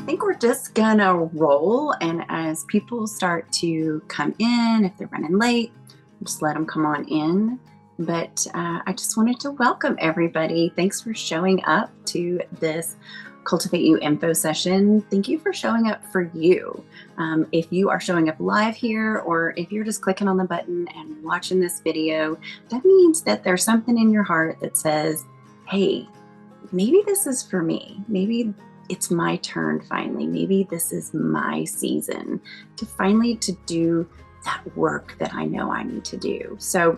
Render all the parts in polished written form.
think we're just gonna roll, and as people start to come in, if they're running late, just let them come on in. But I just wanted to welcome everybody. Thanks for showing up to this Cultivate You info session. Thank you for showing up for you. If you are showing up live here, or if you're just clicking on the button and watching this video, that means that there's something in your heart that says, hey, maybe this is for me. Maybe it's my turn finally. Maybe this is my season to finally to do that work that I know I need to do. So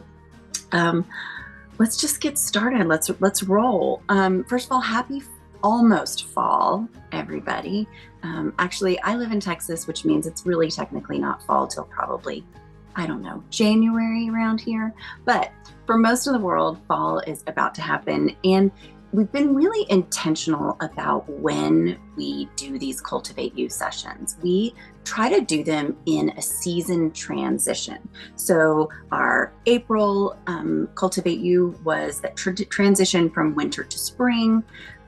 let's just get started. Let's roll. First of all, happy almost fall, everybody. Actually, I live in Texas, which means it's really technically not fall till probably, I don't know, January around here. But for most of the world, fall is about to happen. And we've been really intentional about when we do these Cultivate You sessions. We try to do them in a season transition. So our April Cultivate You was that transition from winter to spring.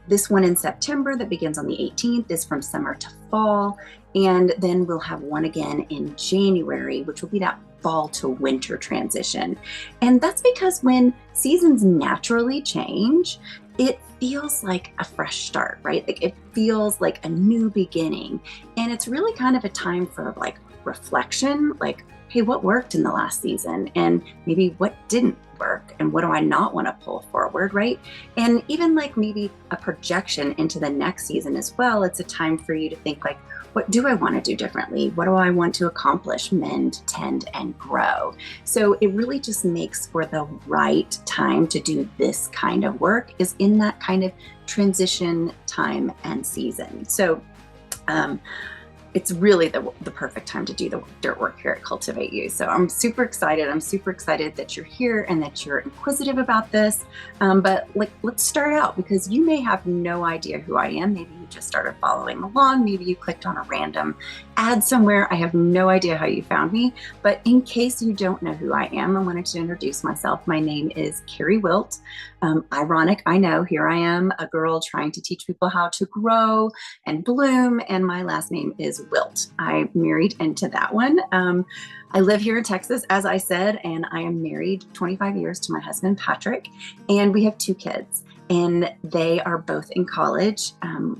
This one in September that begins on the 18th is from summer to fall. And then we'll have one again in January, which will be that fall to winter transition. And that's because when seasons naturally change, it feels like a fresh start, right? Like it feels like a new beginning. And it's really kind of a time for like reflection, like, hey, what worked in the last season? And maybe what didn't work? And what do I not want to pull forward, right? And even like maybe a projection into the next season as well. It's a time for you to think like, what do I want to do differently? What do I want to accomplish, mend, tend, and grow? So it really just makes for the right time to do this kind of work is in that kind of transition time and season. So it's really the perfect time to do the dirt work here at Cultivate You. So I'm super excited. I'm super excited that you're here and that you're inquisitive about this. But let's start out, because you may have no idea who I am. Maybe you just started following along. Maybe you clicked on a random ad somewhere. I have no idea how you found me. But in case you don't know who I am, I wanted to introduce myself. My name is Carrie Wilt. Ironic, I know. Here I am, a girl trying to teach people how to grow and bloom. And my last name is Wilt. I married into that one. I live here in Texas, as I said, and I am married 25 years to my husband, Patrick, and we have 2 kids, and they are both in college.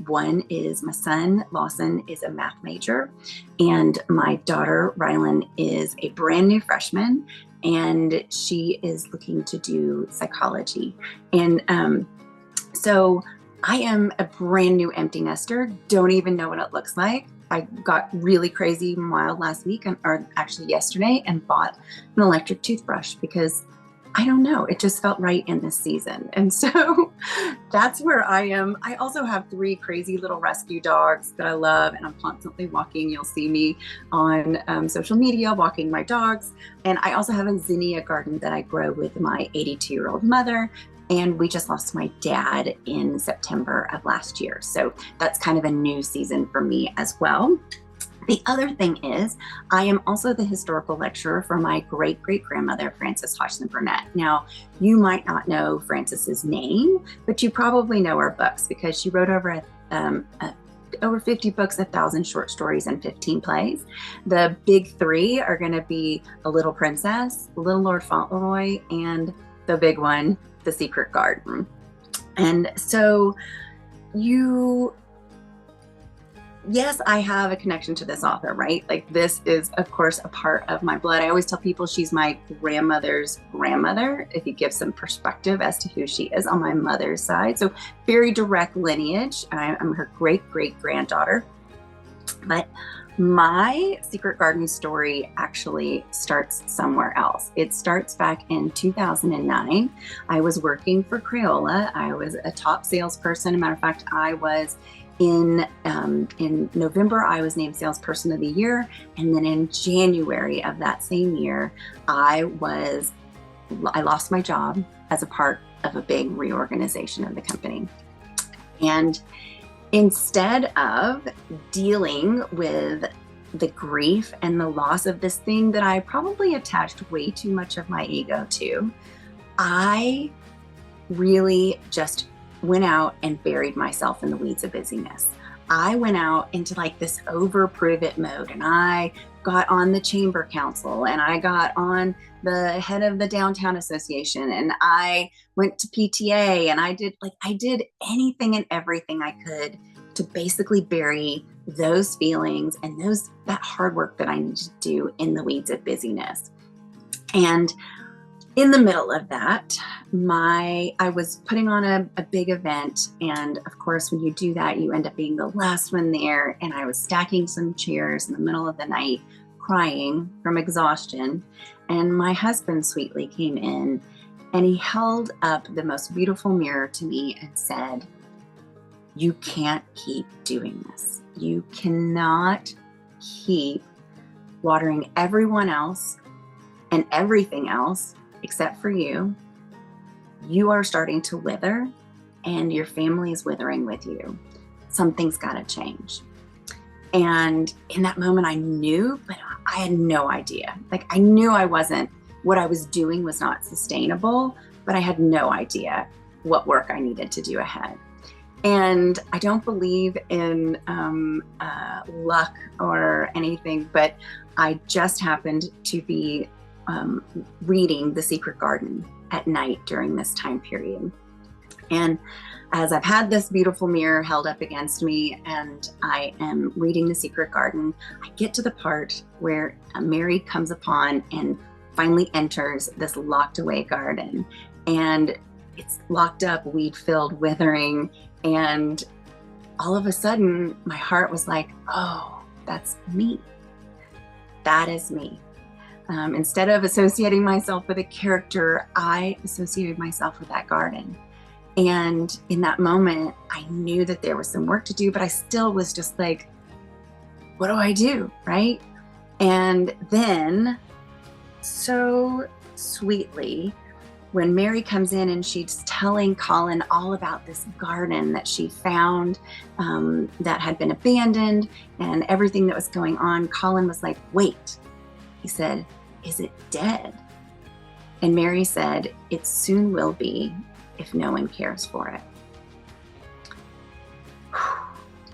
One is my son, Lawson, is a math major, and my daughter, Rylan, is a brand new freshman, and she is looking to do psychology. And so I am a brand new empty nester, don't even know what it looks like. I got really crazy wild last week, or actually yesterday, and bought an electric toothbrush because I don't know, it just felt right in this season. And so that's where I am. I also have 3 crazy little rescue dogs that I love, and I'm constantly walking. You'll see me on social media walking my dogs. And I also have a zinnia garden that I grow with my 82-year-old mother. And we just lost my dad in September of last year. So that's kind of a new season for me as well. The other thing is, I am also the historical lecturer for my great-great-grandmother, Frances Hodgson Burnett. Now, you might not know Frances's name, but you probably know her books because she wrote over 50 books, 1,000 short stories, and 15 plays. The big 3 are going to be A Little Princess, Little Lord Fauntleroy, and the big one, The Secret Garden. And so yes, I have a connection to this author, right? Like this is, of course, a part of my blood. I always tell people she's my grandmother's grandmother, if you give some perspective as to who she is on my mother's side. So very direct lineage. I'm her great-great-granddaughter. But my Secret Garden story actually starts somewhere else. It starts back in 2009. I was working for Crayola. I was a top salesperson. As a matter of fact, I was in November, I was named Salesperson of the Year. And then in January of that same year, I lost my job as a part of a big reorganization of the company. And instead of dealing with the grief and the loss of this thing that I probably attached way too much of my ego to, I really just went out and buried myself in the weeds of busyness. I went out into like this over prove it mode, and I got on the chamber council, and I got on the head of the downtown association, and I went to PTA, and I did anything and everything I could to basically bury those feelings and that hard work that I needed to do in the weeds of busyness. And in the middle of that, I was putting on a big event. And of course, when you do that, you end up being the last one there. And I was stacking some chairs in the middle of the night, crying from exhaustion. And my husband sweetly came in, and he held up the most beautiful mirror to me and said, "You can't keep doing this. You cannot keep watering everyone else and everything else except for you. You are starting to wither, and your family is withering with you. Something's got to change." And in that moment, I knew, but I had no idea. Like, I knew what I was doing was not sustainable, but I had no idea what work I needed to do ahead. And I don't believe in luck or anything, but I just happened to be reading The Secret Garden at night during this time period. And as I've had this beautiful mirror held up against me and I am reading The Secret Garden, I get to the part where Mary comes upon and finally enters this locked away garden. And it's locked up, weed filled, withering. And all of a sudden, my heart was like, oh, that's me. That is me. Instead of associating myself with a character, I associated myself with that garden. And in that moment, I knew that there was some work to do, but I still was just like, what do I do, right? And then, so sweetly, when Mary comes in and she's telling Colin all about this garden that she found that had been abandoned and everything that was going on, Colin was like, wait. He said, "Is it dead?" And Mary said, "It soon will be if no one cares for it."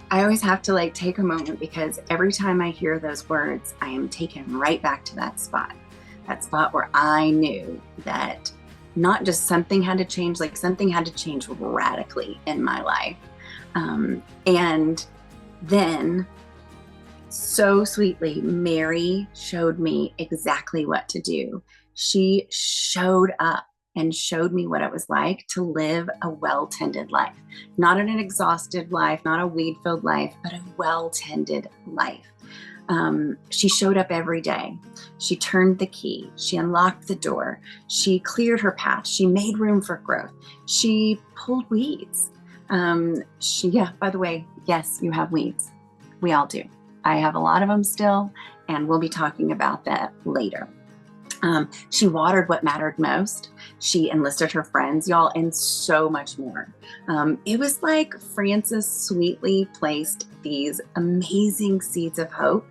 I always have to take a moment, because every time I hear those words, I am taken right back to that spot where I knew that not just something had to change, something had to change radically in my life. And then so sweetly, Mary showed me exactly what to do. She showed up and showed me what it was like to live a well-tended life. Not an exhausted life, not a weed-filled life, but a well-tended life. She showed up every day. She turned the key. She unlocked the door. She cleared her path. She made room for growth. She pulled weeds. By the way, yes, you have weeds. We all do. I have a lot of them still, and we'll be talking about that later. She watered what mattered most. She enlisted her friends, y'all, and so much more. It was like Frances sweetly placed these amazing seeds of hope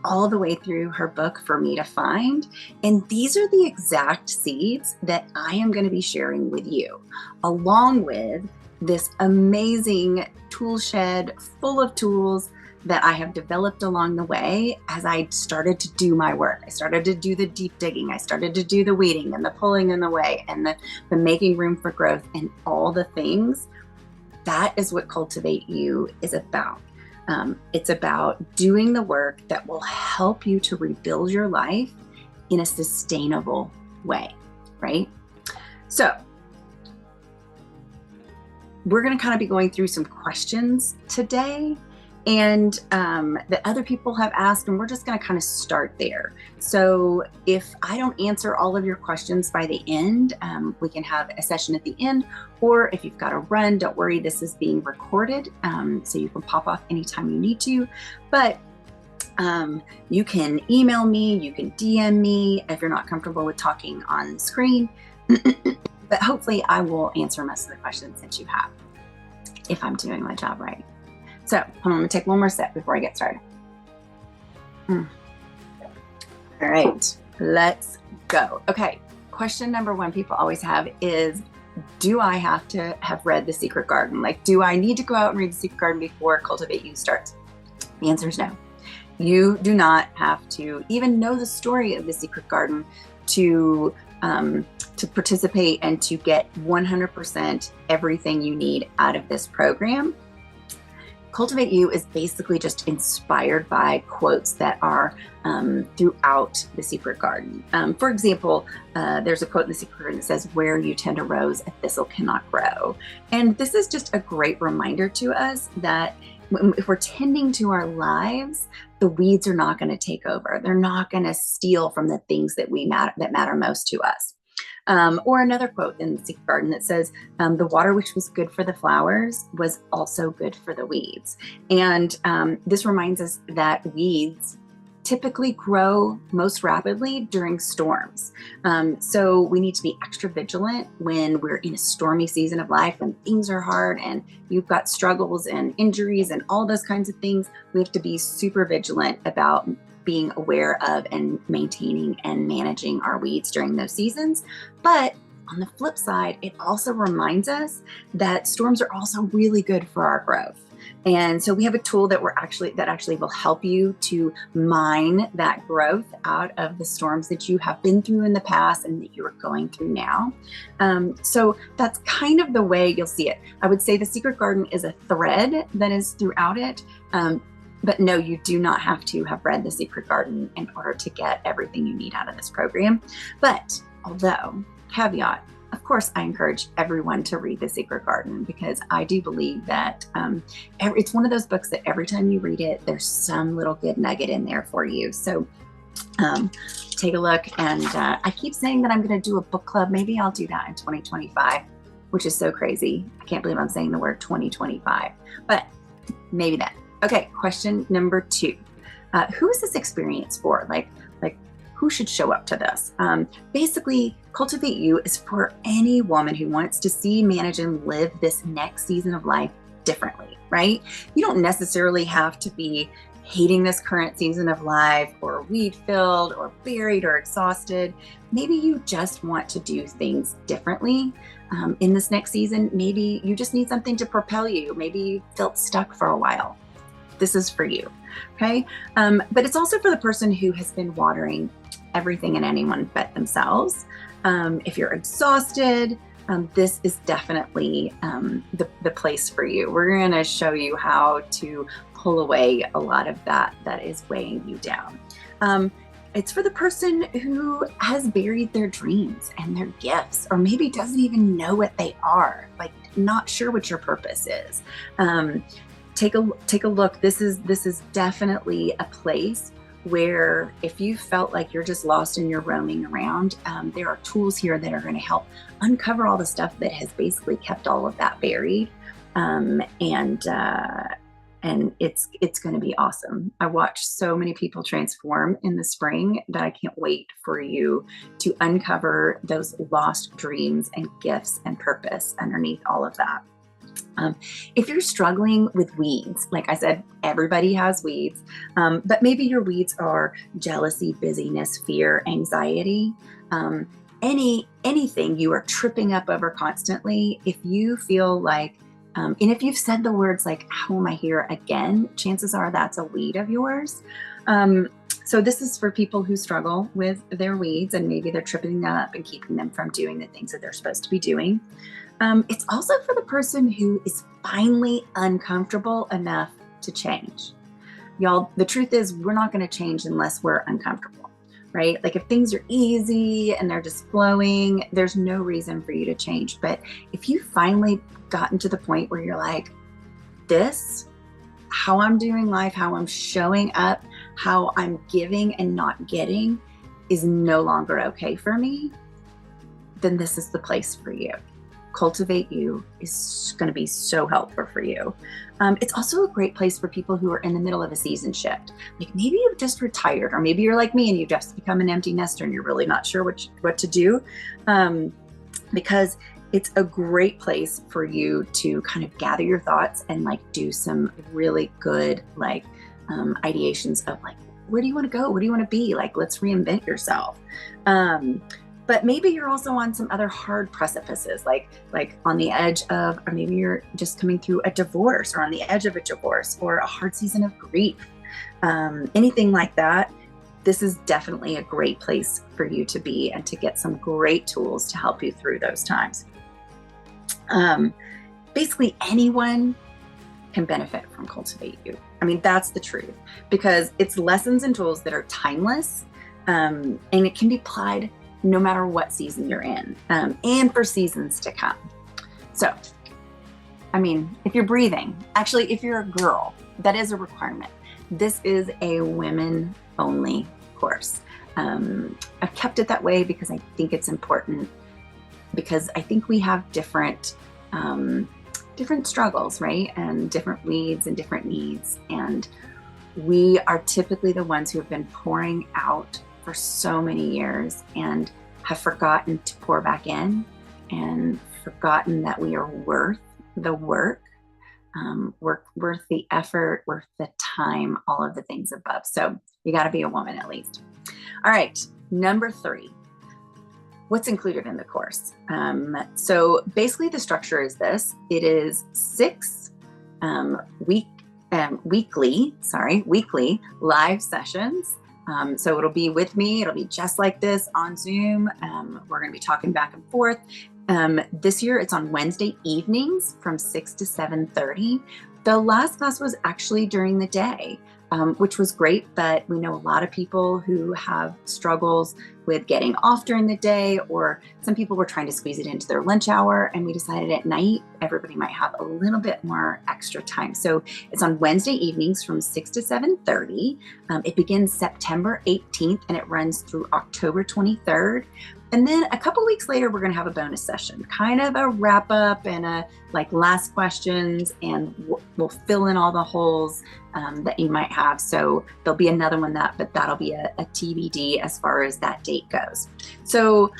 all the way through her book for me to find. And these are the exact seeds that I am going to be sharing with you, along with this amazing tool shed full of tools that I have developed along the way as I started to do my work. I started to do the deep digging. I started to do the weeding and the pulling in the way and the making room for growth and all the things. That is what Cultivate U is about. It's about doing the work that will help you to rebuild your life in a sustainable way, right? So we're going to kind of be going through some questions today, and that other people have asked, and we're just going to kind of start there. So if I don't answer all of your questions by the end, we can have a session at the end, or if you've got to run, don't worry, this is being recorded, so you can pop off anytime you need to. But you can email me, you can DM me if you're not comfortable with talking on screen, but hopefully I will answer most of the questions that you have if I'm doing my job right. So I'm going to take one more sip before I get started. All right, let's go. Okay, question number one people always have is, do I have to have read The Secret Garden? Like, do I need to go out and read The Secret Garden before Cultivate U starts? The answer is no. You do not have to even know the story of The Secret Garden to participate and to get 100% everything you need out of this program. Cultivate U is basically just inspired by quotes that are throughout The Secret Garden. For example, there's a quote in The Secret Garden that says, "Where you tend a rose, a thistle cannot grow." And this is just a great reminder to us that if we're tending to our lives, the weeds are not going to take over. They're not going to steal from the things that matter most to us. Or another quote in The Secret Garden that says, "The water which was good for the flowers was also good for the weeds." And this reminds us that weeds typically grow most rapidly during storms. So we need to be extra vigilant when we're in a stormy season of life, when things are hard and you've got struggles and injuries and all those kinds of things. We have to be super vigilant about being aware of and maintaining and managing our weeds during those seasons. But on the flip side, it also reminds us that storms are also really good for our growth. And so we have a tool that actually will help you to mine that growth out of the storms that you have been through in the past and that you are going through now. So that's kind of the way you'll see it. I would say The Secret Garden is a thread that is throughout it. But no, you do not have to have read The Secret Garden in order to get everything you need out of this program. But although, caveat, of course, I encourage everyone to read The Secret Garden, because I do believe that it's one of those books that every time you read it, there's some little good nugget in there for you. So take a look. And I keep saying that I'm going to do a book club. Maybe I'll do that in 2025, which is so crazy. I can't believe I'm saying the word 2025, but maybe then. Okay, question number 2. Who is this experience for? Like who should show up to this? Basically, Cultivate U is for any woman who wants to see, manage, and live this next season of life differently, right? You don't necessarily have to be hating this current season of life or weed-filled or buried or exhausted. Maybe you just want to do things differently in this next season. Maybe you just need something to propel you. Maybe you felt stuck for a while. This is for you, okay? But it's also for the person who has been watering everything and anyone but themselves. If you're exhausted, this is definitely the place for you. We're gonna show you how to pull away a lot of that is weighing you down. It's for the person who has buried their dreams and their gifts, or maybe doesn't even know what they are, like not sure what your purpose is. Take a look. This is definitely a place where if you felt like you're just lost and you're roaming around, there are tools here that are going to help uncover all the stuff that has basically kept all of that buried. And it's going to be awesome. I watched so many people transform in the spring that I can't wait for you to uncover those lost dreams and gifts and purpose underneath all of that. If you're struggling with weeds, like I said, everybody has weeds, but maybe your weeds are jealousy, busyness, fear, anxiety, anything you are tripping up over constantly. If you feel like, and if you've said the words like, "How am I here again?" chances are that's a weed of yours. So this is for people who struggle with their weeds and maybe they're tripping them up and keeping them from doing the things that they're supposed to be doing. It's also for the person who is finally uncomfortable enough to change. Y'all, the truth is we're not going to change unless we're uncomfortable, right? Like if things are easy and they're just flowing, there's no reason for you to change. But if you finally gotten to the point where you're like, this, how I'm doing life, how I'm showing up, how I'm giving and not getting is no longer okay for me, then this is the place for you. Cultivate U is going to be so helpful for you. It's also a great place for people who are in the middle of a season shift. Like maybe you've just retired, or maybe you're like me and you've just become an empty nester and you're really not sure what to do. Because it's a great place for you to kind of gather your thoughts and like do some really good like ideations of like, where do you want to go? What do you want to be? Like, let's reinvent yourself. But maybe you're also on some other hard precipices, like on the edge of, or maybe you're just coming through a divorce, or on the edge of a divorce, or a hard season of grief, anything like that. This is definitely a great place for you to be and to get some great tools to help you through those times. Basically, anyone can benefit from Cultivate U. I mean, that's the truth, because it's lessons and tools that are timeless, and it can be applied no matter what season you're in, and for seasons to come. So, I mean, if you're breathing, actually, if you're a girl, that is a requirement. This is a women-only course. I've kept it that way because I think it's important, because I think we have different struggles, right? And different needs and different needs. And we are typically the ones who have been pouring out for so many years and have forgotten to pour back in, and forgotten that we are worth the work, worth the effort, worth the time, all of the things above. So you got to be a woman at least. All right, number 3. What's included in the course? So basically the structure is this. It is 6 weekly live sessions. So it'll be with me. It'll be just like this on Zoom. We're going to be talking back and forth. This year it's on Wednesday evenings from 6 to 7:30. The last class was actually during the day, which was great, but we know a lot of people who have struggles with getting off during the day, or some people were trying to squeeze it into their lunch hour, and we decided at night everybody might have a little bit more extra time. So it's on Wednesday evenings from 6 to 7:30. It begins September 18th and it runs through October 23rd. And then a couple weeks later, we're going to have a bonus session, kind of a wrap up and a last questions, and we'll fill in all the holes that you might have. So there'll be another one but that'll be a TBD as far as that date goes. So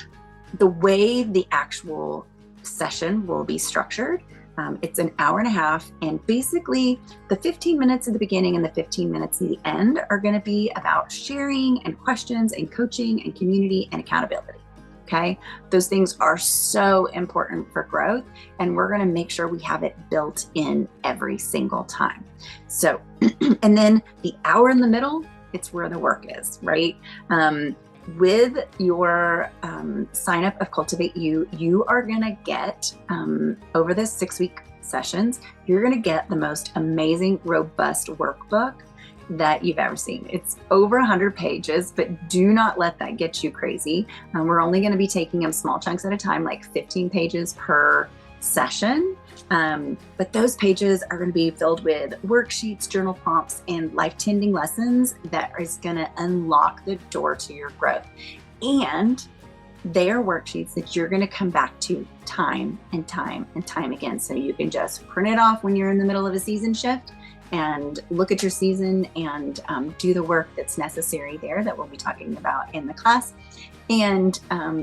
the way the actual session will be structured, it's an hour and a half, and basically the 15 minutes at the beginning and the 15 minutes at the end are going to be about sharing and questions and coaching and community and accountability. Okay, those things are so important for growth, and we're going to make sure we have it built in every single time. So, and then the hour in the middle, it's where the work is, right? With your sign up of Cultivate U, you are going to get, over this 6-week sessions, you're going to get the most amazing, robust workbook that you've ever seen. It's over 100 pages, but do not let that get you crazy. We're only going to be taking them small chunks at a time, like 15 pages per session. But those pages are going to be filled with worksheets, journal prompts, and life tending lessons that is going to unlock the door to your growth. And they are worksheets that you're going to come back to time and time and time again. So you can just print it off when you're in the middle of a season shift and look at your season and do the work that's necessary there that we'll be talking about in the class. And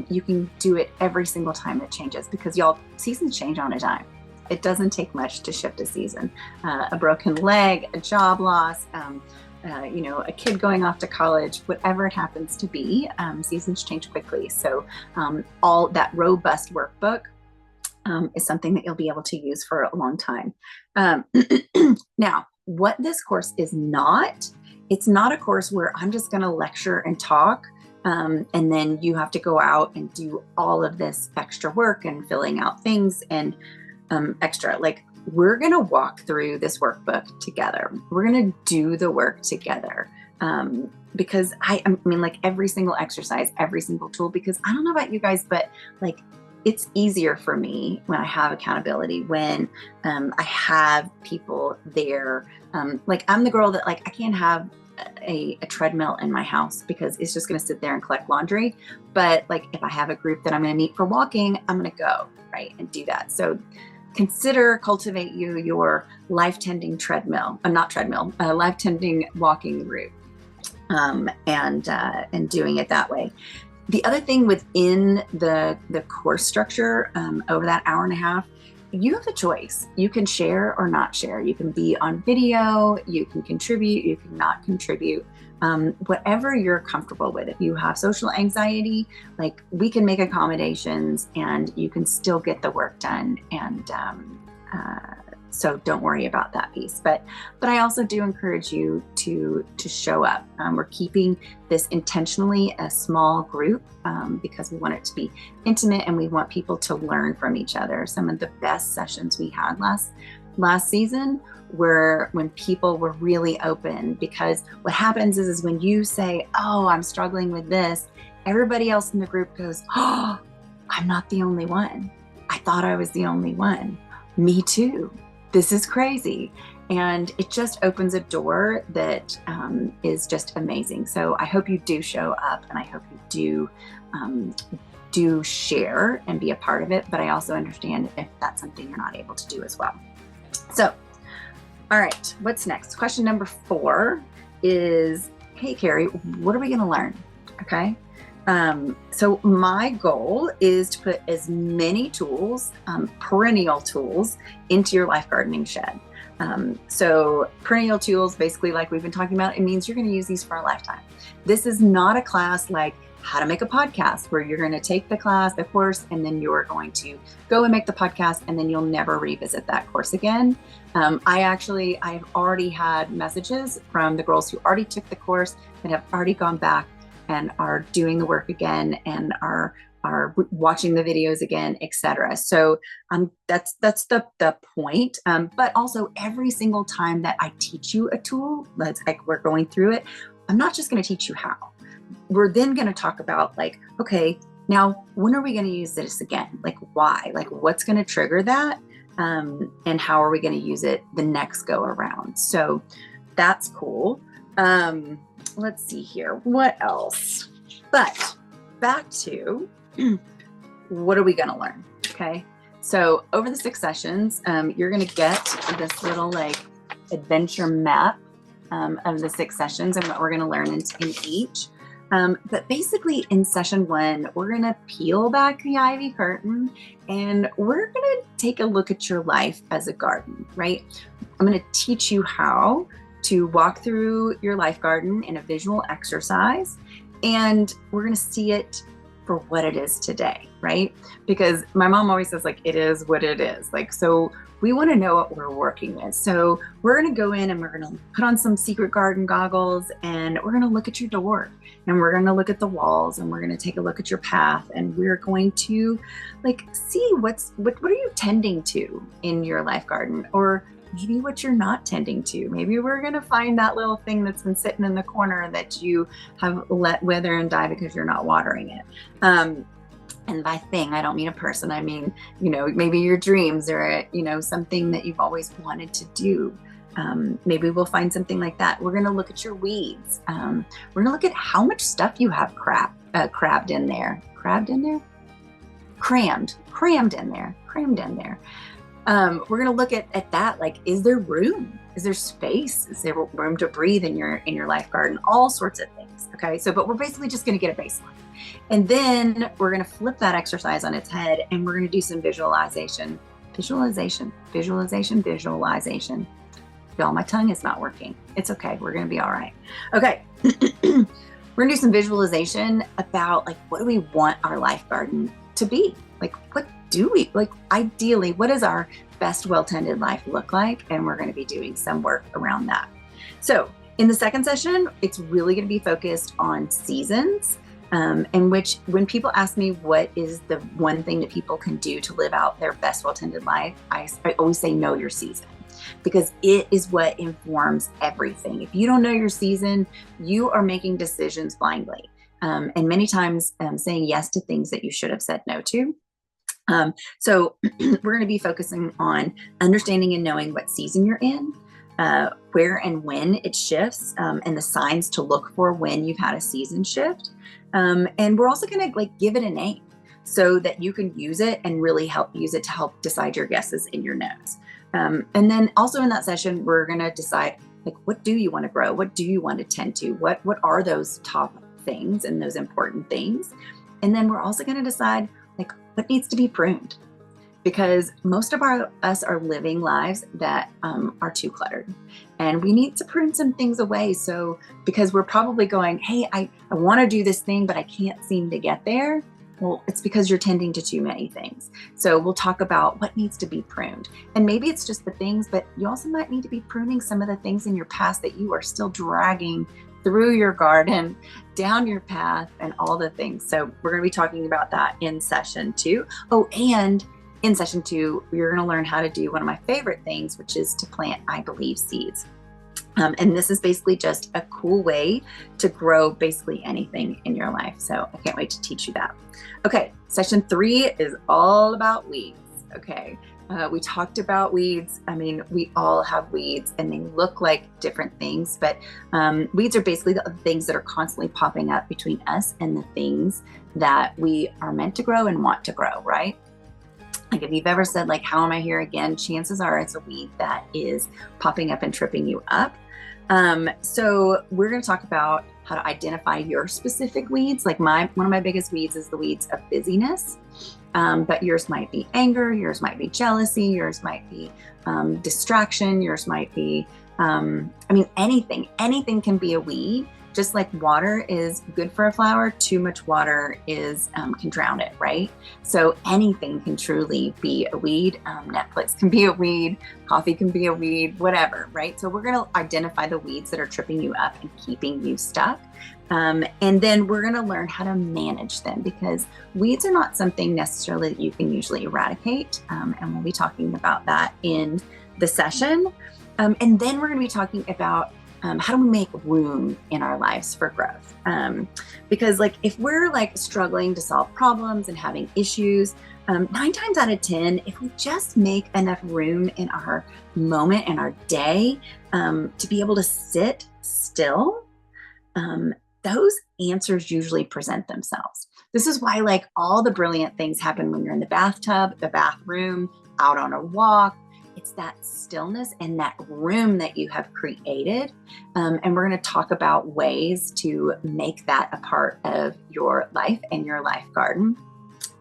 you can do it every single time it changes, because y'all, seasons change on a dime. It doesn't take much to shift a season. A broken leg, a job loss, a kid going off to college, whatever it happens to be, seasons change quickly. So all that robust workbook is something that you'll be able to use for a long time. Now, what this course is not, it's not a course where I'm just going to lecture and talk, and then you have to go out and do all of this extra work and filling out things and extra. We're going to walk through this workbook together. We're going to do the work together. Because I mean, every single exercise, every single tool, because I don't know about you guys, but it's easier for me when I have accountability, when I have people there. I'm the girl that I can't have a treadmill in my house because it's just going to sit there and collect laundry. But if I have a group that I'm going to meet for walking, I'm going to go, right, and do that. So consider Cultivate U your life tending treadmill, life tending walking route, and doing it that way. The other thing within the course structure, over that hour and a half, you have a choice. You can share or not share. You can be on video, you can contribute, you can not contribute. whatever you're comfortable with. If you have social anxiety, like we can make accommodations and you can still get the work done. And so don't worry about that piece. But I also do encourage you to show up. We're keeping this intentionally a small group because we want it to be intimate and we want people to learn from each other. Some of the best sessions we had last season were when people were really open, because what happens is when you say, oh, I'm struggling with this, everybody else in the group goes, oh, I'm not the only one. I thought I was the only one. Me too. This is crazy. And it just opens a door that is just amazing. So I hope you do show up, and I hope you do share and be a part of it. But I also understand if that's something you're not able to do as well. So, all right, what's next? Question number 4 is, hey, Carrie, what are we going to learn? Okay. So my goal is to put as many tools, perennial tools, into your life gardening shed. So perennial tools, basically, like we've been talking about, it means you're going to use these for a lifetime. This is not a class like how to make a podcast where you're going to take the class, the course, and then you're going to go and make the podcast, and then you'll never revisit that course again. I've already had messages from the girls who already took the course that have already gone back and are doing the work again and are watching the videos again, etc. So that's the point. But also every single time that I teach you a tool, that's like we're going through it, I'm not just going to teach you how. We're then going to talk about like, okay, now when are we going to use this again? Like why? Like what's going to trigger that? And how are we going to use it the next go around? So that's cool. Let's see here. What else? But back to what are we going to learn? Okay. So over the 6 sessions, you're going to get this little like adventure map of the 6 sessions and what we're going to learn in each. But basically in session 1, we're going to peel back the ivy curtain and we're going to take a look at your life as a garden, right? I'm going to teach you how to walk through your life garden in a visual exercise, and we're going to see it for what it is today, right? Because my mom always says like, it is what it is. Like, so we want to know what we're working with. So we're going to go in and we're going to put on some secret garden goggles, and we're going to look at your door, and we're going to look at the walls, and we're going to take a look at your path, and we're going to like see what are you tending to in your life garden, or maybe what you're not tending to. Maybe we're going to find that little thing that's been sitting in the corner that you have let wither and die because you're not watering it. And by thing, I don't mean a person. I mean, maybe your dreams or, something that you've always wanted to do. Maybe we'll find something like that. We're going to look at your weeds. We're going to look at how much stuff you have crammed in there. We're going to look at that. Like, is there room? Is there space? Is there room to breathe in your life garden? All sorts of things. Okay. So, but we're basically just going to get a baseline. And then we're going to flip that exercise on its head, and we're going to do some visualization. Y'all, my tongue is not working. It's okay. We're going to be all right. Okay. We're going to do some visualization about like, what do we want our life garden to be? Like, what do we, like, ideally, what does our best well-tended life look like? And we're going to be doing some work around that. So in the second session, it's really going to be focused on seasons. In which when people ask me what is the one thing that people can do to live out their best well-tended life, I always say know your season, because it is what informs everything. If you don't know your season, you are making decisions blindly, and many times saying yes to things that you should have said no to. So we're going to be focusing on understanding and knowing what season you're in, where and when it shifts, and the signs to look for when you've had a season shift. And we're also going to like give it a name so that you can use it and really use it to help decide your guesses in your nose. And then also in that session, we're going to decide like, what do you want to grow? What do you want to tend to? What are those top things and those important things? And then we're also going to decide like what needs to be pruned. because most of us are living lives that are too cluttered, and we need to prune some things away. So because we're probably going, hey, I want to do this thing, but I can't seem to get there. Well, it's because you're tending to too many things. So we'll talk about what needs to be pruned. And maybe it's just the things, but you also might need to be pruning some of the things in your past that you are still dragging through your garden, down your path, and all the things. So we're going to be talking about that in session 2. Oh, and in session 2, you're going to learn how to do one of my favorite things, which is to plant I believe seeds. And this is basically just a cool way to grow basically anything in your life. So I can't wait to teach you that. Okay, session 3 is all about weeds. Okay, we talked about weeds. I mean, we all have weeds and they look like different things, but weeds are basically the things that are constantly popping up between us and the things that we are meant to grow and want to grow, right? Like if you've ever said like, how am I here again? Chances are it's a weed that is popping up and tripping you up. So we're going to talk about how to identify your specific weeds. Like one of my biggest weeds is the weeds of busyness. But yours might be anger, yours might be jealousy, yours might be distraction, yours might be, anything can be a weed. Just like water is good for a flower, too much water can drown it, right? So anything can truly be a weed. Netflix can be a weed, coffee can be a weed, whatever, right? So we're gonna identify the weeds that are tripping you up and keeping you stuck. And then we're gonna learn how to manage them, because weeds are not something necessarily that you can usually eradicate. And we'll be talking about that in the session. And then we're gonna be talking about how do we make room in our lives for growth? Because like if we're like struggling to solve problems and having issues, 9 times out of 10, if we just make enough room in our moment and our day to be able to sit still, those answers usually present themselves. This is why like all the brilliant things happen when you're in the bathtub, the bathroom, out on a walk. It's that stillness and that room that you have created. And we're going to talk about ways to make that a part of your life and your life garden.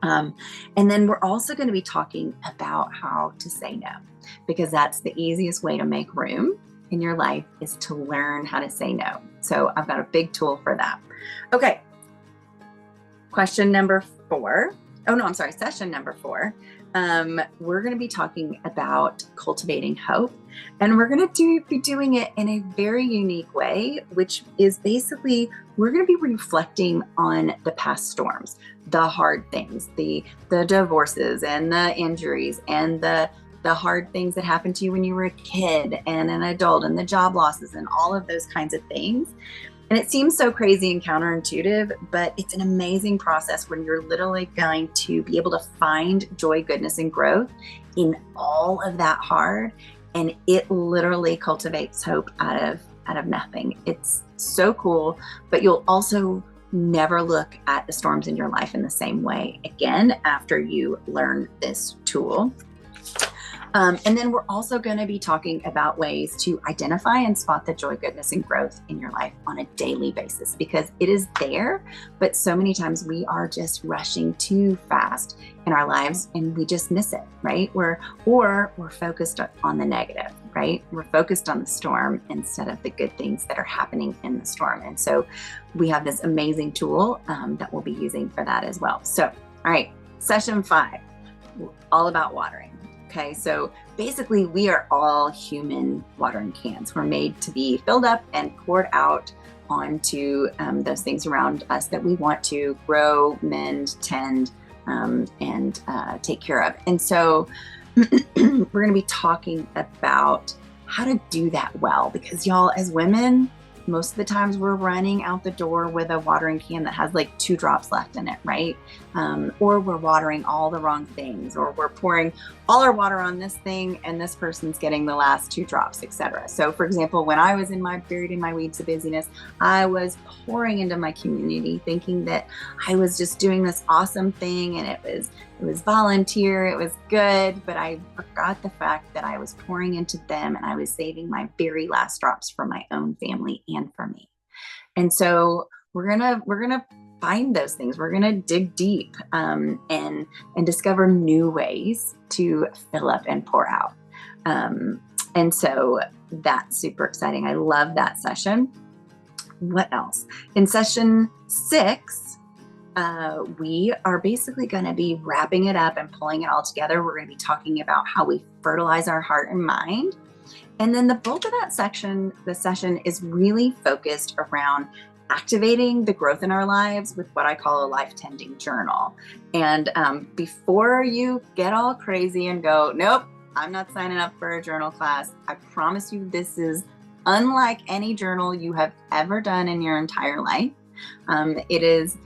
And then we're also going to be talking about how to say no, because that's the easiest way to make room in your life, is to learn how to say no. So I've got a big tool for that. Okay. Session number 4. We're going to be talking about cultivating hope, and we're going to be doing it in a very unique way, which is basically we're going to be reflecting on the past storms, the hard things, the divorces and the injuries and the hard things that happened to you when you were a kid and an adult, and the job losses and all of those kinds of things. And it seems so crazy and counterintuitive, but it's an amazing process when you're literally going to be able to find joy, goodness, and growth in all of that hard. And it literally cultivates hope out of nothing. It's so cool, but you'll also never look at the storms in your life in the same way again after you learn this tool. And then we're also going to be talking about ways to identify and spot the joy, goodness, and growth in your life on a daily basis, because it is there, but so many times we are just rushing too fast in our lives and we just miss it, right? We're focused on the negative, right? We're focused on the storm instead of the good things that are happening in the storm. And so we have this amazing tool that we'll be using for that as well. So, all right, session 5, all about watering. Okay, so basically we are all human watering cans. We're made to be filled up and poured out onto those things around us that we want to grow, mend, tend, and take care of. And so we're going to be talking about how to do that well, because y'all, as women, most of the times we're running out the door with a watering can that has like 2 drops left in it, right? Or we're watering all the wrong things, or we're pouring all our water on this thing and this person's getting the last 2 drops, etc. So for example, when I was buried in my weeds of busyness, I was pouring into my community thinking that I was just doing this awesome thing, and it was volunteer, it was good, but I forgot the fact that I was pouring into them and I was saving my very last drops for my own family and for me. And so we're gonna find those things. We're going to dig deep and discover new ways to fill up and pour out. And so that's super exciting. I love that session. What else? In session 6, we are basically going to be wrapping it up and pulling it all together. We're going to be talking about how we fertilize our heart and mind. And then the bulk of that section, the session is really focused around activating the growth in our lives with what I call a life tending journal. And before you get all crazy and go, nope, I'm not signing up for a journal class, I promise you this is unlike any journal you have ever done in your entire life. It is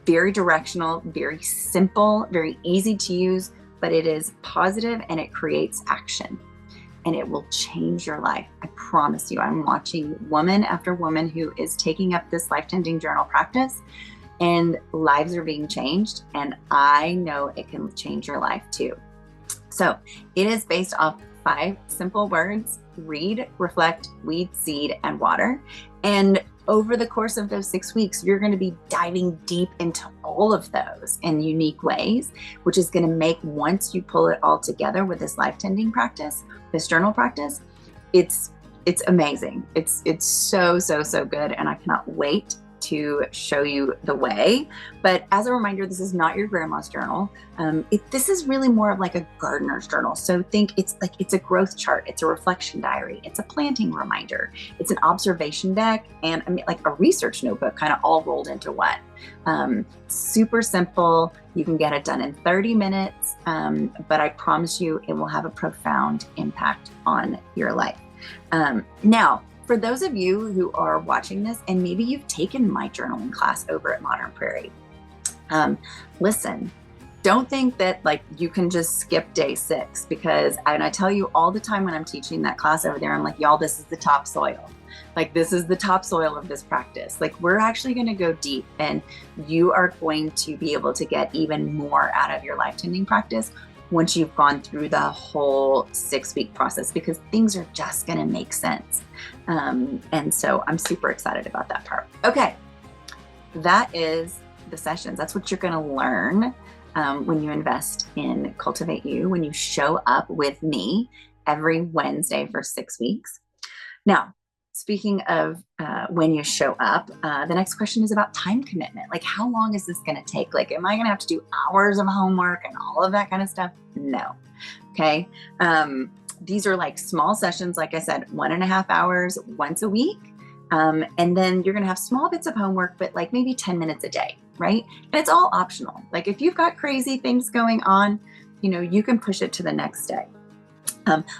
very directional, very simple, very easy to use, but it is positive and it creates action. And it will change your life. I promise you. I'm watching woman after woman who is taking up this life-tending journal practice, and lives are being changed. And I know it can change your life too. So it is based off 5 simple words: read, reflect, weed, seed, and water. And over the course of those 6 weeks, you're going to be diving deep into all of those in unique ways, which is going to make, once you pull it all together with this life tending practice, this journal practice, it's amazing. It's so good. And I cannot wait to show you the way. But as a reminder, this is not your grandma's journal. This is really more of like a gardener's journal. So think it's a growth chart. It's a reflection diary. It's a planting reminder. It's an observation deck, and like a research notebook, kind of all rolled into one. Super simple. You can get it done in 30 minutes. But I promise you it will have a profound impact on your life. Now, for those of you who are watching this and maybe you've taken my journaling class over at Modern Prairie, listen, don't think that like you can just skip day 6, because I tell you all the time when I'm teaching that class over there, I'm like, y'all, this is the topsoil. Like, this is the topsoil of this practice. Like, we're actually going to go deep, and you are going to be able to get even more out of your life tending practice once you've gone through the whole 6-week process, because things are just going to make sense. And so I'm super excited about that part. Okay. That is the sessions. That's what you're going to learn when you invest in Cultivate U, when you show up with me every Wednesday for 6 weeks. Now, speaking of when you show up, the next question is about time commitment. Like, how long is this going to take? Like, am I going to have to do hours of homework and all of that kind of stuff? No. Okay. These are like small sessions, like I said, 1.5 hours once a week. And then you're going to have small bits of homework, but like maybe 10 minutes a day, right? And it's all optional. Like, if you've got crazy things going on, you can push it to the next day.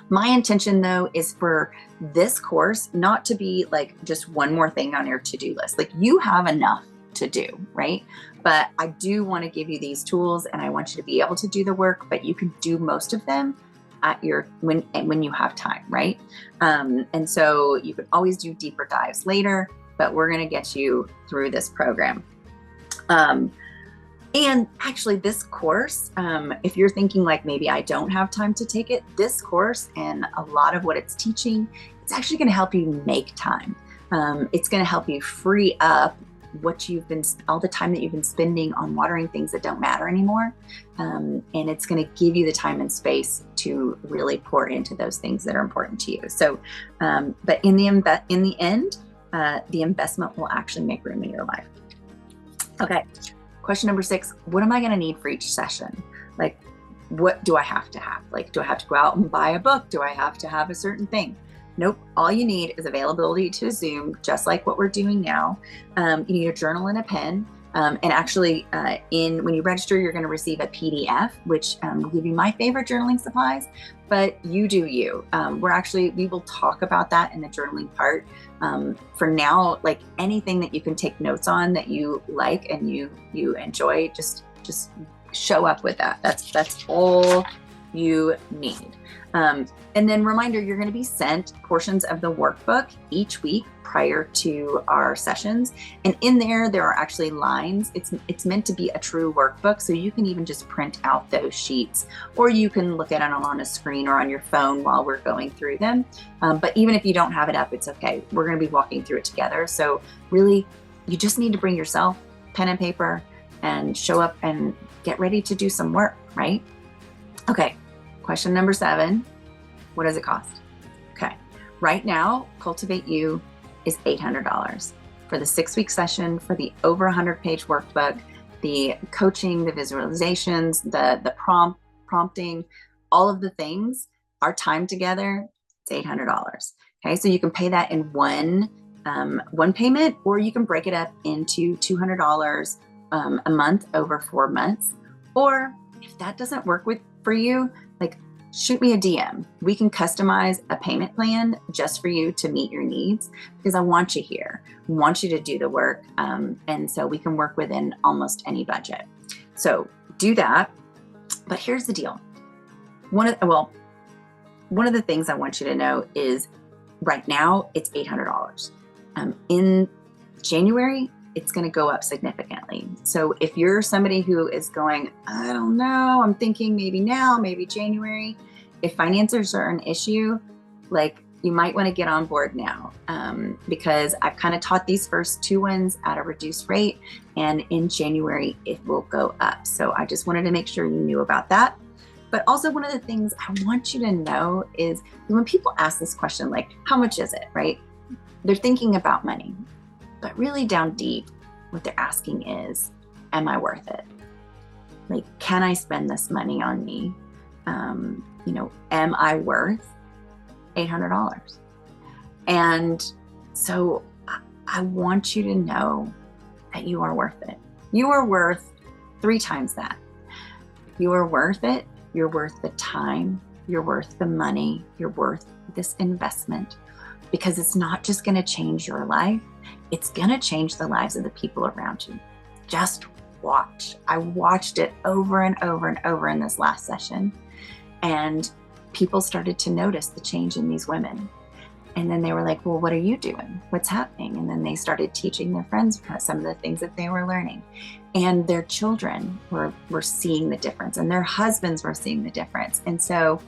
My intention, though, is for this course not to be like just one more thing on your to-do list. Like, you have enough to do, right? But I do want to give you these tools, and I want you to be able to do the work, but you can do most of them at when you have time, right? And so you can always do deeper dives later, but we're going to get you through this program. And actually, this course, if you're thinking like, maybe I don't have time to take it, this course and a lot of what it's teaching, it's actually going to help you make time. It's going to help you free up all the time that you've been spending on watering things that don't matter anymore. And it's going to give you the time and space to really pour into those things that are important to you. So, but in the end, the investment will actually make room in your life. Okay. Question number 6, what am I going to need for each session? Like, what do I have to have? Like, do I have to go out and buy a book? Do I have to have a certain thing? Nope. All you need is availability to Zoom, just like what we're doing now. You need a journal and a pen. And actually, when you register, you're going to receive a PDF, which will give you my favorite journaling supplies, but you do you. We will talk about that in the journaling part. For now, like, anything that you can take notes on that you like and you enjoy, just show up with that. That's all you need. And then reminder, you're going to be sent portions of the workbook each week prior to our sessions. And in there are actually lines. It's meant to be a true workbook. So you can even just print out those sheets, or you can look at it on a screen or on your phone while we're going through them. But even if you don't have it up, it's okay. We're going to be walking through it together. So really, you just need to bring yourself, pen and paper and show up and get ready to do some work, right? Okay, question number 7, what does it cost? Okay, right now, Cultivate U is $800 for the 6-week session, for the over 100-page workbook, the coaching, the visualizations, the prompting, all of the things, our time together, it's $800. Okay, so you can pay that in one payment, or you can break it up into $200 a month over 4 months. Or if that doesn't work for you, like, shoot me a DM. We can customize a payment plan just for you to meet your needs, because I want you here. I want you to do the work. And so we can work within almost any budget. So do that. But here's the deal. One of the things I want you to know is right now it's $800. In January, it's going to go up significantly. So if you're somebody who is going, I don't know, I'm thinking maybe now, maybe January, if finances are an issue, like, you might want to get on board now, because I've kind of taught these first 2 ones at a reduced rate, and in January it will go up. So I just wanted to make sure you knew about that. But also, one of the things I want you to know is when people ask this question, like, how much is it, right? They're thinking about money, but really down deep, what they're asking is, am I worth it? Like, can I spend this money on me? Am I worth $800? And so I want you to know that you are worth it. You are worth 3 times that. You are worth it. You're worth the time. You're worth the money. You're worth this investment, because it's not just going to change your life. It's going to change the lives of the people around you. Just watch. I watched it over and over and over in this last session. And people started to notice the change in these women. And then they were like, well, what are you doing? What's happening? And then they started teaching their friends some of the things that they were learning. And their children were seeing the difference, and their husbands were seeing the difference. And so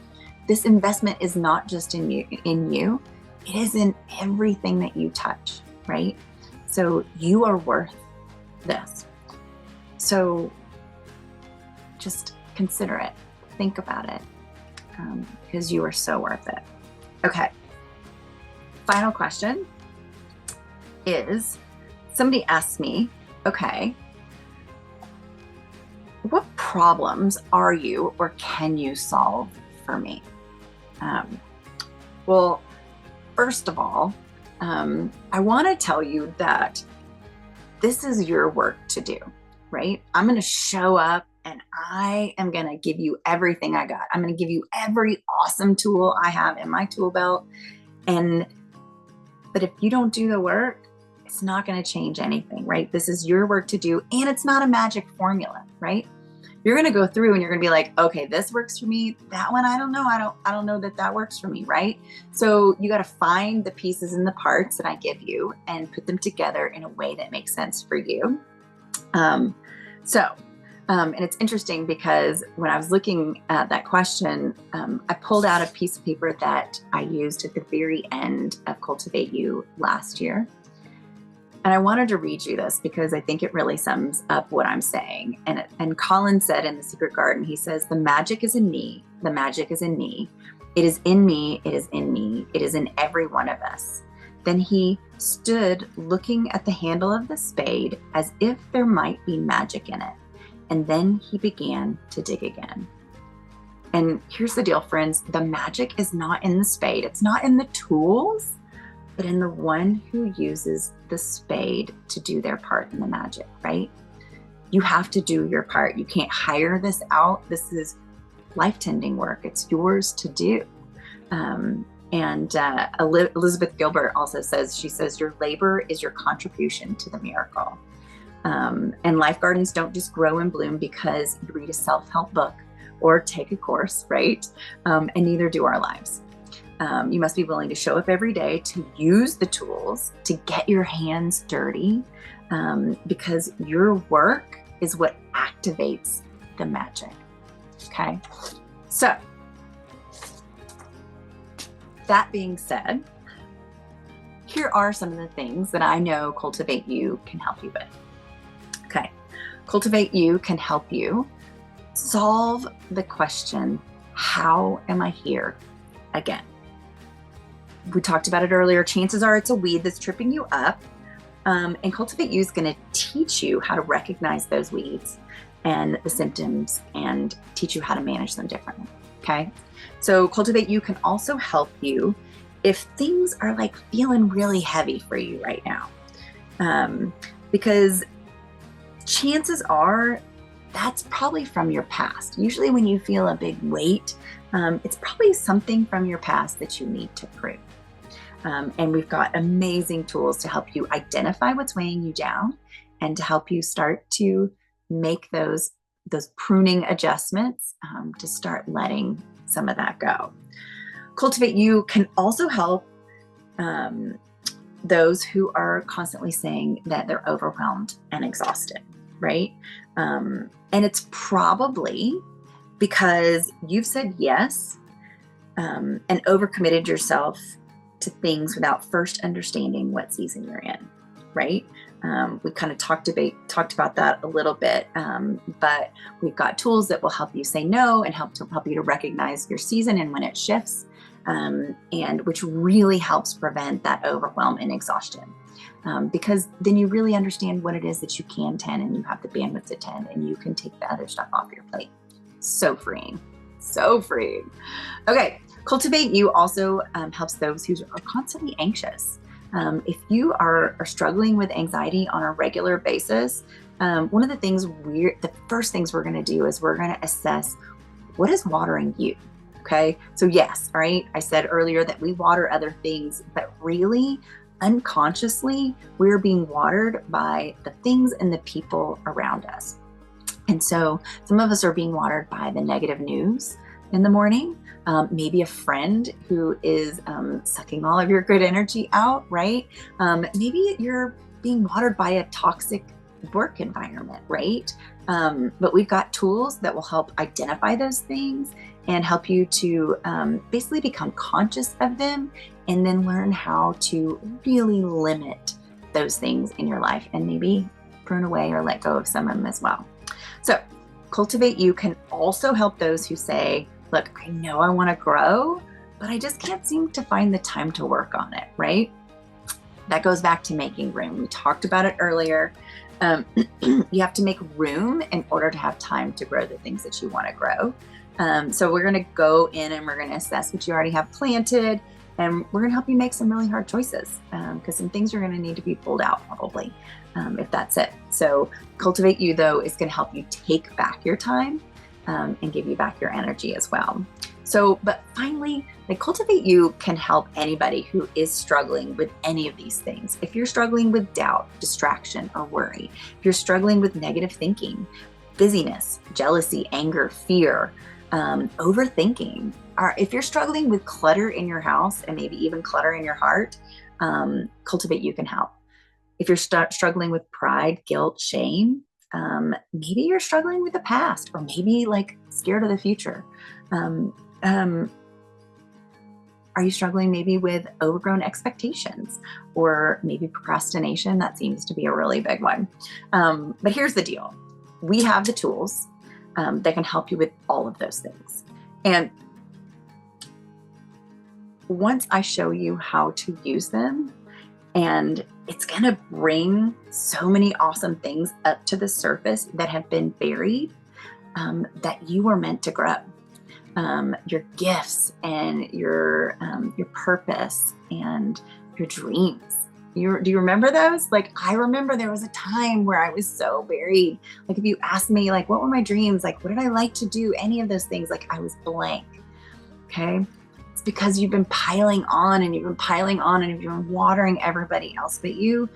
this investment is not just in you, it is in everything that you touch, right? So you are worth this. So just consider it, think about it, because you are so worth it. Okay. Final question is, somebody asked me, okay, what problems are you or can you solve for me? Well, first of all, I want to tell you that this is your work to do, right? I'm going to show up and I am going to give you everything I got. I'm going to give you every awesome tool I have in my tool belt. But if you don't do the work, it's not going to change anything, right? This is your work to do, and it's not a magic formula, right? You're going to go through and you're going to be like, okay, this works for me. That one, I don't know. I don't know that works for me, right? So you got to find the pieces and the parts that I give you and put them together in a way that makes sense for you. And it's interesting because when I was looking at that question, I pulled out a piece of paper that I used at the very end of Cultivate U last year. And I wanted to read you this because I think it really sums up what I'm saying. And Colin said in The Secret Garden, he says, the magic is in me. The magic is in me. It is in me. It is in me. It is in every one of us. Then he stood looking at the handle of the spade as if there might be magic in it. And then he began to dig again. And here's the deal, friends. The magic is not in the spade. It's not in the tools, but in the one who uses the spade to do their part in the magic, right? You have to do your part. You can't hire this out. This is life-tending work. It's yours to do. Elizabeth Gilbert also says, she says, your labor is your contribution to the miracle. And life gardens don't just grow and bloom because you read a self-help book or take a course, right? And neither do our lives. You must be willing to show up every day, to use the tools, to get your hands dirty, because your work is what activates the magic. Okay? So, that being said, here are some of the things that I know Cultivate U can help you with. Okay, Cultivate U can help you solve the question, how am I here again? We talked about it earlier. Chances are it's a weed that's tripping you up. And Cultivate U is going to teach you how to recognize those weeds and the symptoms and teach you how to manage them differently. Okay. So Cultivate U can also help you if things are like feeling really heavy for you right now. Because chances are that's probably from your past. Usually when you feel a big weight, it's probably something from your past that you need to prove. And we've got amazing tools to help you identify what's weighing you down and to help you start to make those pruning adjustments to start letting some of that go. Cultivate U can also help those who are constantly saying that they're overwhelmed and exhausted, right? And it's probably because you've said yes and overcommitted yourself to things without first understanding what season you're in, right? We kind of talked about that a little bit, but we've got tools that will help you say no and help you to recognize your season and when it shifts, and which really helps prevent that overwhelm and exhaustion. Because then you really understand what it is that you can tend and you have the bandwidth to tend and you can take the other stuff off your plate. So freeing, so freeing. Okay, Cultivate U also helps those who are constantly anxious. If you are struggling with anxiety on a regular basis, one of the first things we're going to do is we're going to assess what is watering you. Okay, so yes, all right, I said earlier that we water other things, but really unconsciously we're being watered by the things and the people around us. And so some of us are being watered by the negative news in the morning, maybe a friend who is sucking all of your good energy out, right? Maybe you're being watered by a toxic work environment, right? But we've got tools that will help identify those things and help you to basically become conscious of them and then learn how to really limit those things in your life and maybe prune away or let go of some of them as well. So Cultivate U can also help those who say, look, I know I want to grow, but I just can't seem to find the time to work on it, right? That goes back to making room. We talked about it earlier. You have to make room in order to have time to grow the things that you want to grow. So we're going to go in and we're going to assess what you already have planted, and we're going to help you make some really hard choices because some things are going to need to be pulled out probably, if that's it. So Cultivate U, though, is going to help you take back your time and give you back your energy as well. So, but finally, like Cultivate U can help anybody who is struggling with any of these things. If you're struggling with doubt, distraction, or worry, if you're struggling with negative thinking, busyness, jealousy, anger, fear, overthinking, or if you're struggling with clutter in your house and maybe even clutter in your heart, Cultivate U can help. If you're struggling with pride, guilt, shame, maybe you're struggling with the past, or maybe like scared of the future. Are you struggling maybe with overgrown expectations or maybe procrastination? That seems to be a really big one. But here's the deal. We have the tools that can help you with all of those things. And once I show you how to use them, and it's going to bring so many awesome things up to the surface that have been buried, that you were meant to grow. Your gifts and your purpose and your dreams. Do you remember those? Like, I remember there was a time where I was so buried. Like, if you asked me, like, what were my dreams? Like, what did I like to do? Any of those things, like, I was blank. Okay. It's because you've been piling on and you've been piling on and you've been watering everybody else but you.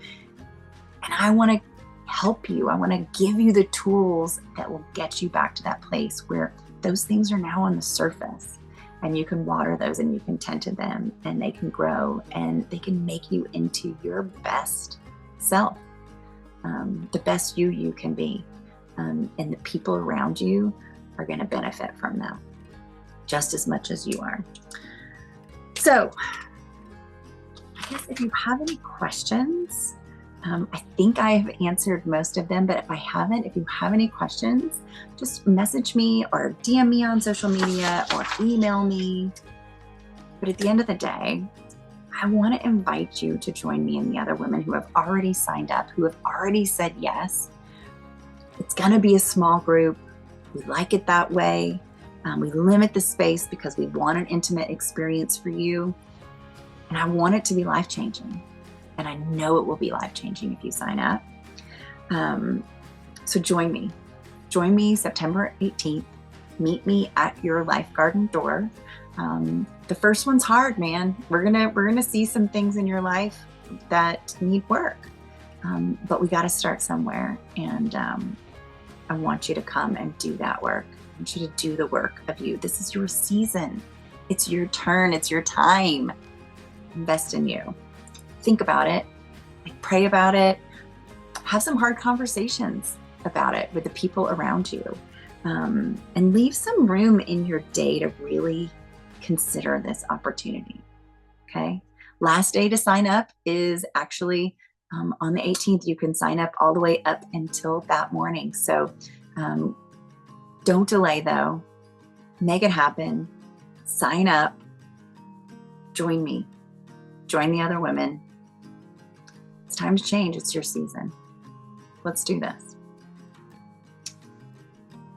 And I want to help you. I want to give you the tools that will get you back to that place where those things are now on the surface and you can water those and you can tend to them and they can grow and they can make you into your best self, the best you can be. And the people around you are going to benefit from that just as much as you are. So I guess if you have any questions, I think I have answered most of them, but if I haven't, if you have any questions, just message me or DM me on social media or email me. But at the end of the day, I want to invite you to join me and the other women who have already signed up, who have already said yes. It's going to be a small group. We like it that way. We limit the space because we want an intimate experience for you. And I want it to be life-changing. And I know it will be life-changing if you sign up. So join me. Join me September 18th. Meet me at your life garden door. The first one's hard, man. We're gonna see some things in your life that need work. But we got to start somewhere. And I want you to come and do that work. I want you to do the work of you. This is your season. It's your turn. It's your time. Invest in you. Think about it, pray about it, have some hard conversations about it with the people around you, and leave some room in your day to really consider this opportunity, okay? Last day to sign up is actually on the 18th. You can sign up all the way up until that morning. So don't delay though, make it happen, sign up, join me, join the other women. It's time to change. It's your season. Let's do this.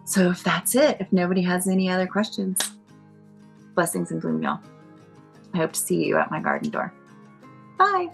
So if that's it, if nobody has any other questions, blessings and bloom, y'all. I hope to see you at my garden door. Bye.